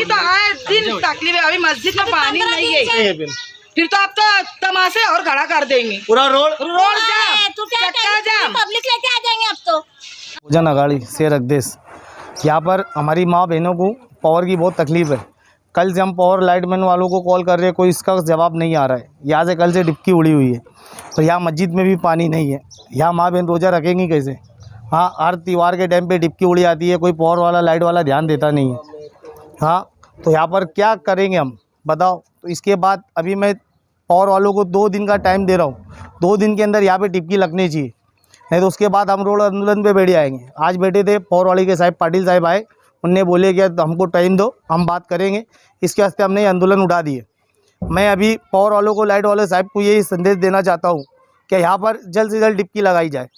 की तो आए दिन तकलीफ है। अभी मस्जिद में पानी नहीं है, फिर तो आप तो तमाशे और खड़ा कर देंगे। पूरा रोड जाम, चक्का जाम, पब्लिक लेके आ जाएंगे अब तो। पूजन अगाड़ी से रखदेश। यहाँ पर हमारी माँ बहनों को पावर की बहुत तकलीफ है। कल से हम पावर लाइटमैन वालों को कॉल कर रहे हैं, कोई इसका जवाब नहीं आ रहा है। यहाँ से कल से डिपकी उड़ी हुई है, तो यहाँ मस्जिद में भी पानी नहीं है। यहाँ माँ बहन रोज़ा रखेंगी कैसे? हाँ, हर त्यौहार के टाइम पे डिपकी उड़ी आती है, कोई पावर वाला लाइट वाला ध्यान देता नहीं है। हाँ, तो यहाँ पर क्या करेंगे हम, बताओ। तो इसके बाद अभी मैं पावर वालों को 2 दिन का टाइम दे रहा हूँ। 2 दिन के अंदर यहाँ पे डिपकी लगनी चाहिए, नहीं तो उसके बाद हम रोड आंदोलन पे बैठ जाएंगे। आज बैठे थे, पावर वाले के साहब पाटिल साहब आए, उनने बोले कि हमको टाइम दो, हम बात करेंगे। इसके वास्ते हमने आंदोलन उठा दिए। मैं अभी पावर वालों को, लाइट वाले साहब को यही संदेश देना चाहता हूँ कि यहाँ पर जल्द से जल्द डिपकी लगाई जाए,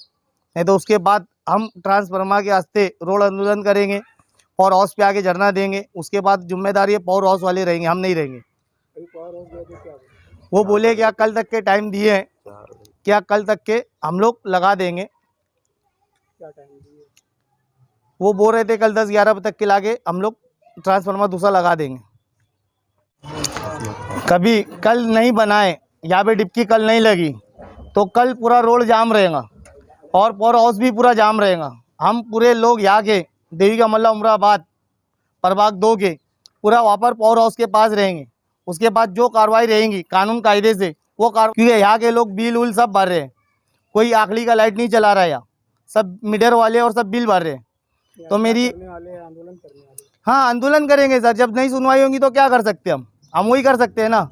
नहीं तो उसके बाद हम ट्रांसफार्मर के वास्ते रोड आंदोलन करेंगे, पावर हाउस पे आके धरना देंगे। उसके बाद जिम्मेदारी पावर हाउस वाले रहेंगे, हम नहीं रहेंगे। वो बोले क्या कल तक के टाइम दिए हैं, क्या कल तक के हम लोग लगा देंगे। वो बोल रहे थे कल 10-11 बजे तक के लाके हम लोग ट्रांसफार्मर दूसरा लगा देंगे। कभी कल नहीं बनाए, यहाँ पे डिपकी कल नहीं लगी तो कल पूरा रोड जाम रहेगा और पावर हाउस भी पूरा जाम रहेगा। हम पूरे लोग यहाँ के देवी का मल्ला उमराबाद प्रभाग 2 के पूरा वहाँ पर पावर हाउस के पास रहेंगे। उसके बाद जो कार्रवाई रहेंगी कानून कायदे से वो क्योंकि यहाँ के लोग बिल उल सब भर रहे हैं, कोई आखिरी का लाइट नहीं चला रहा है, यहाँ सब मीटर वाले और सब बिल भर रहे हैं। तो मेरी हाँ, आंदोलन करेंगे सर। जब नहीं सुनवाई होगी तो क्या कर सकते हैं हम वही कर सकते हैं ना।